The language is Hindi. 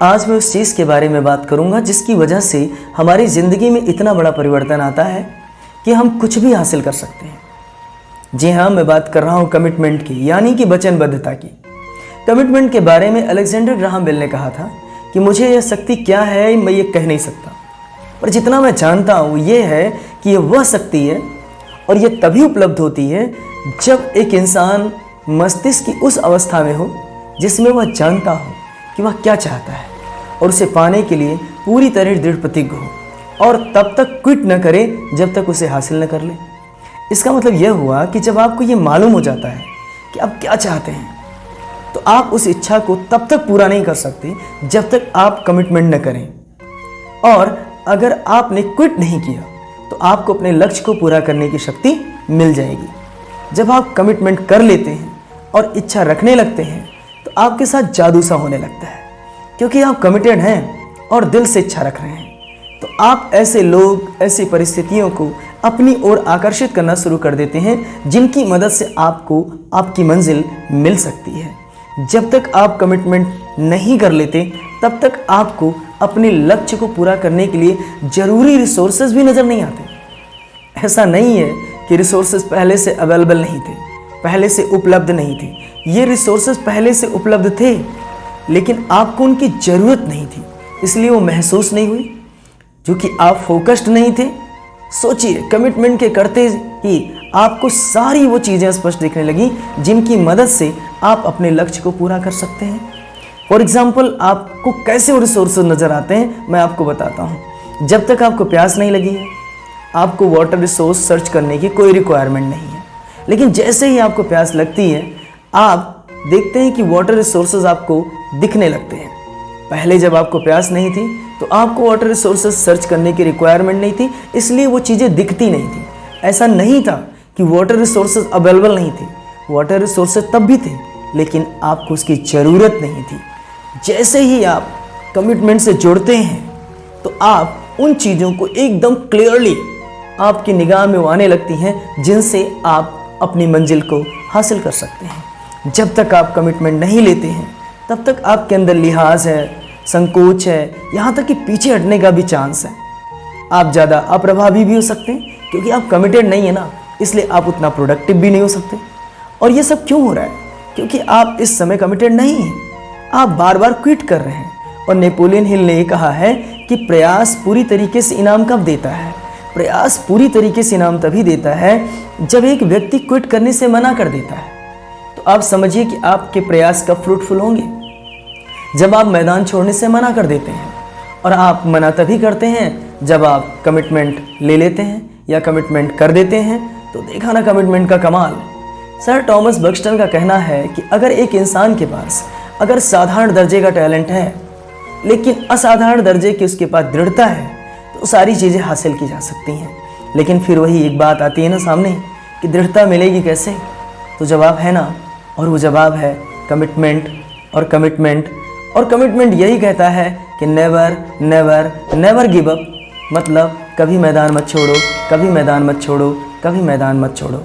आज मैं उस चीज़ के बारे में बात करूंगा जिसकी वजह से हमारी ज़िंदगी में इतना बड़ा परिवर्तन आता है कि हम कुछ भी हासिल कर सकते हैं। जी हाँ, मैं बात कर रहा हूँ कमिटमेंट की, यानी कि वचनबद्धता की। कमिटमेंट के बारे में अलेक्जेंडर ग्राहम बेल ने कहा था कि मुझे यह शक्ति क्या है मैं ये कह नहीं सकता, पर जितना मैं जानता हूँ ये है कि यह वह शक्ति है और यह तभी उपलब्ध होती है जब एक इंसान मस्तिष्क की उस अवस्था में हो जिसमें वह जानता हो कि वह क्या चाहता है और उसे पाने के लिए पूरी तरह दृढ़ प्रतिज्ञ हो और तब तक क्विट न करे जब तक उसे हासिल न कर ले। इसका मतलब यह हुआ कि जब आपको ये मालूम हो जाता है कि आप क्या चाहते हैं तो आप उस इच्छा को तब तक पूरा नहीं कर सकते जब तक आप कमिटमेंट न करें। और अगर आपने क्विट नहीं किया तो आपको अपने लक्ष्य को पूरा करने की शक्ति मिल जाएगी। जब आप कमिटमेंट कर लेते हैं और इच्छा रखने लगते हैं तो आपके साथ जादू सा होने लगता है, क्योंकि आप कमिटेड हैं और दिल से इच्छा रख रहे हैं। तो आप ऐसे लोग, ऐसी परिस्थितियों को अपनी ओर आकर्षित करना शुरू कर देते हैं जिनकी मदद से आपको आपकी मंजिल मिल सकती है। जब तक आप कमिटमेंट नहीं कर लेते तब तक आपको अपने लक्ष्य को पूरा करने के लिए ज़रूरी रिसोर्सेज भी नज़र नहीं आते। ऐसा नहीं है कि रिसोर्सेज पहले से अवेलेबल नहीं थे, पहले से उपलब्ध नहीं थे। ये रिसोर्सेज पहले से उपलब्ध थे लेकिन आपको उनकी ज़रूरत नहीं थी, इसलिए वो महसूस नहीं हुई, क्योंकि आप फोकस्ड नहीं थे। सोचिए, कमिटमेंट के करते ही आपको सारी वो चीज़ें स्पष्ट दिखने लगी जिनकी मदद से आप अपने लक्ष्य को पूरा कर सकते हैं। फॉर एग्जाम्पल, आपको कैसे वो रिसोर्सेज नज़र आते हैं मैं आपको बताता हूँ। जब तक आपको प्यास नहीं लगी है आपको वाटर रिसोर्स सर्च करने की कोई रिक्वायरमेंट नहीं है, लेकिन जैसे ही आपको प्यास लगती है आप देखते हैं कि वाटर रिसोर्सेज आपको दिखने लगते हैं। पहले जब आपको प्यास नहीं थी तो आपको वाटर रिसोर्सेज सर्च करने की रिक्वायरमेंट नहीं थी, इसलिए वो चीज़ें दिखती नहीं थी। ऐसा नहीं था कि वाटर रिसोर्सेज अवेलेबल नहीं थे, वाटर रिसोर्सेज तब भी थे लेकिन आपको उसकी ज़रूरत नहीं थी। जैसे ही आप कमिटमेंट से जुड़ते हैं तो आप उन चीज़ों को एकदम क्लियरली आपकी निगाह में आने लगती हैं जिनसे आप अपनी मंजिल को हासिल कर सकते हैं। जब तक आप कमिटमेंट नहीं लेते हैं तब तक आपके अंदर लिहाज है, संकोच है, यहाँ तक कि पीछे हटने का भी चांस है। आप ज़्यादा अप्रभावी भी हो सकते हैं क्योंकि आप कमिटेड नहीं है ना, इसलिए आप उतना प्रोडक्टिव भी नहीं हो सकते। और ये सब क्यों हो रहा है? क्योंकि आप इस समय कमिटेड नहीं हैं, आप बार बार क्विट कर रहे हैं। और नेपोलियन हिल ने कहा है कि प्रयास पूरी तरीके से इनाम कब देता है? प्रयास पूरी तरीके से इनाम तभी देता है जब एक व्यक्ति क्विट करने से मना कर देता है। तो आप समझिए कि आपके प्रयास कब फ्रूटफुल होंगे? जब आप मैदान छोड़ने से मना कर देते हैं। और आप मना तभी करते हैं जब आप कमिटमेंट ले लेते हैं या कमिटमेंट कर देते हैं। तो देखा ना कमिटमेंट का कमाल। सर टॉमस बक्सटन का कहना है कि अगर एक इंसान के पास अगर साधारण दर्जे का टैलेंट है लेकिन असाधारण दर्जे की उसके पास दृढ़ता है तो सारी चीज़ें हासिल की जा सकती हैं। लेकिन फिर वही एक बात आती है ना सामने कि दृढ़ता मिलेगी कैसे? तो जवाब है ना, और वो जवाब है कमिटमेंट। और कमिटमेंट यही कहता है कि never never never give up, मतलब कभी मैदान मत छोड़ो, कभी मैदान मत छोड़ो, कभी मैदान मत छोड़ो।